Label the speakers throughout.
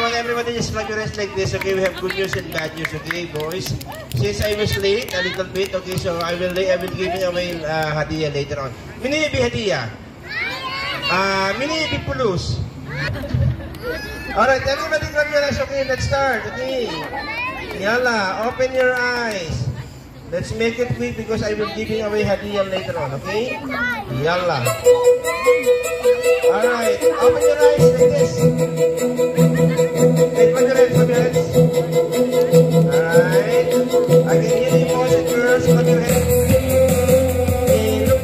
Speaker 1: on, everybody just clap your hands like this. Okay, we have good news and bad news. Okay, boys. Since I was late a little bit, okay, so I will be giving away hadiah later on. Minibi hadiah. Minibi pulus. Alright, everybody clap your hands. Okay, let's start. Okay. Yalla, open your eyes. Let's make it quick because I will giving away hadiah later on. Okay? Yalla. Alright, open your eyes like this. Okay, put your hands, put your hands. Alright. I can hear the emotion, girls. Put your hands. Okay, look.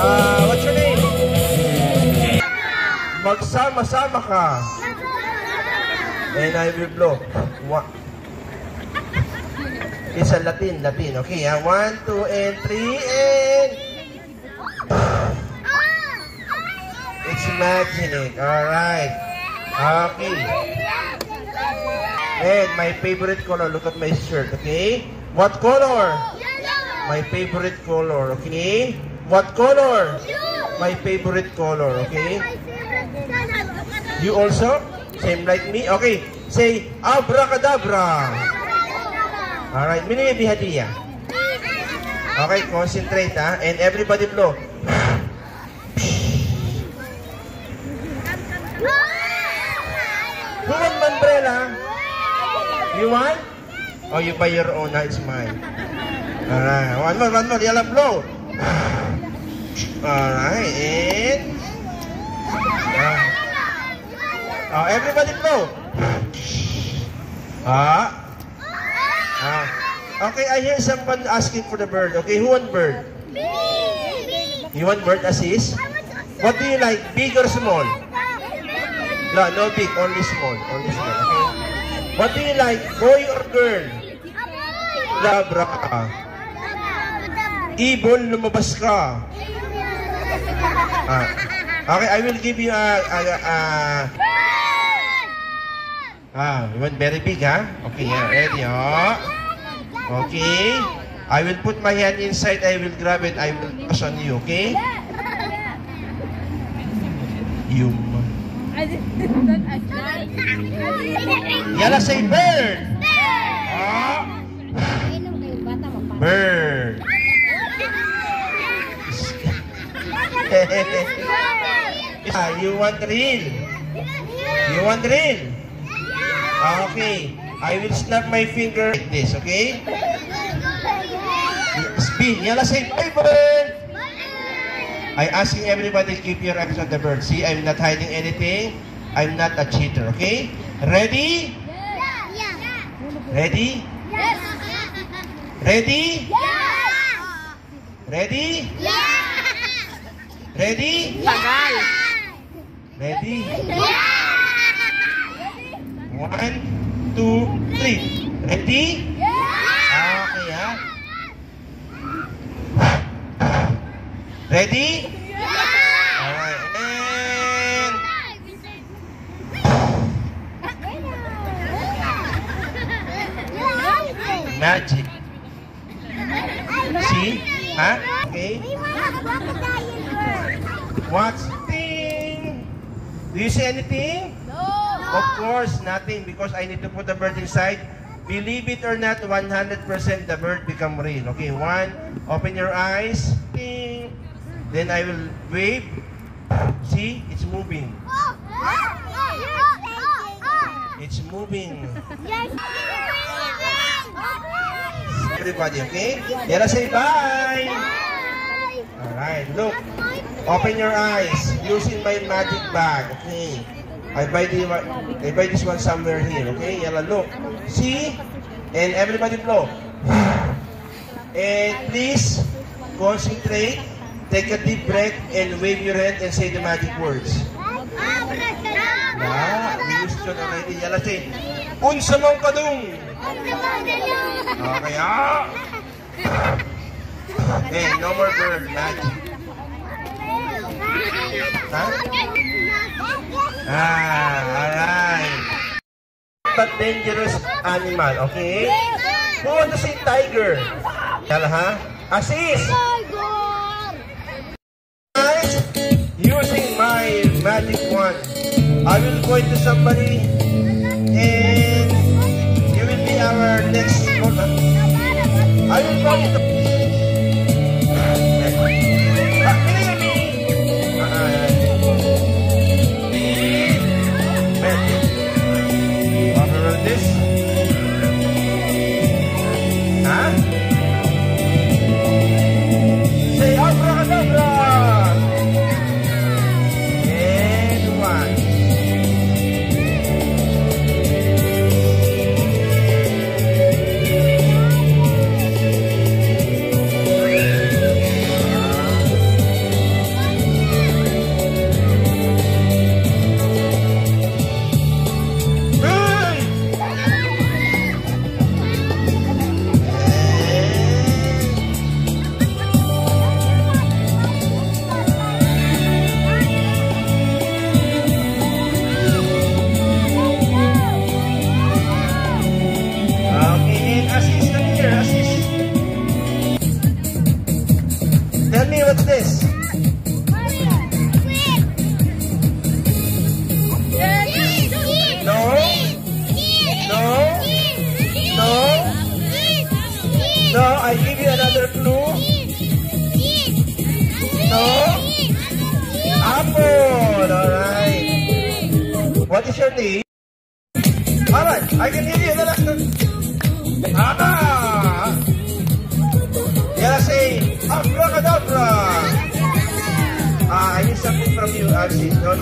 Speaker 1: What's your name? Magsama-sama ka. And I will blow. It's a Latin. Okay, 1, 2, and 3, and... It's magic. Alright. Okay. And my favorite color. Look at my shirt, okay? What color? My favorite color, okay? What color? My favorite color, okay? You also? Same like me? Okay. Say, abracadabra. Alright, minibi hadiah. Okay, concentrate, ha? And everybody blow. Who want umbrella? You want? Oh, you buy your own, ha? It's mine. Alright, one more. Yalla, blow. Alright, and... everybody blow. Okay, I hear someone asking for the bird. Okay, who want bird?
Speaker 2: Me.
Speaker 1: You want bird assist? What do you like, big or small? No big, only small. Okay. What do you like, boy or girl? Labra ka. Ibon, lumabas ka. Okay, I will give you you want very big, ha? Okay, yeah, ready, Okay. I will put my hand inside, I will grab it, I will toss on you, okay? Yalla, say bird! Bird! You want real? You want real? Okay. I will snap my finger like this, okay? Spin. Yalla, say bye, bird! I asking everybody keep your eyes on the bird. See, I'm not hiding anything. I'm not a cheater, okay? Ready? Ready?
Speaker 2: Yes.
Speaker 1: Ready?
Speaker 2: Yes.
Speaker 1: Ready?
Speaker 2: Yes.
Speaker 1: Ready?
Speaker 2: Tagal.
Speaker 1: Ready?
Speaker 2: Yes.
Speaker 1: 1, 2, 3. Ready? Okay, ha? Ready? Alright, and... Magic. See? Huh? Okay. What's thing? Do you see anything?
Speaker 2: No.
Speaker 1: Of course, nothing because I need to put the bird inside. Believe it or not, 100% the bird become real. Okay, one, open your eyes. Ding. Then I will wave. See, it's moving. It's moving. Everybody, okay? Yara, say bye. Alright, look. Open your eyes using my magic bag. Okay. I buy this one somewhere here. Okay? Yara, look. See? And everybody blow. And please concentrate. Take a deep breath and wave your hand and say the magic words. Yeah, we used to already. Yala, say, unsa mong kadung. Okay, Hey, no more bird magic. Huh? Alright. But dangerous animal, okay? Who want to say tiger? Yala, ha? Assist! Using my magic wand, I will point to somebody and you will be our next one. I will point to this. Huh? Say abracadabra. Tell me what's this? No? No? No? No, I give you another clue. No? Apple, alright. What is your name? Alright, I can give you the last one. Yeah, say, abracadabra. I need something from you, Archie. No.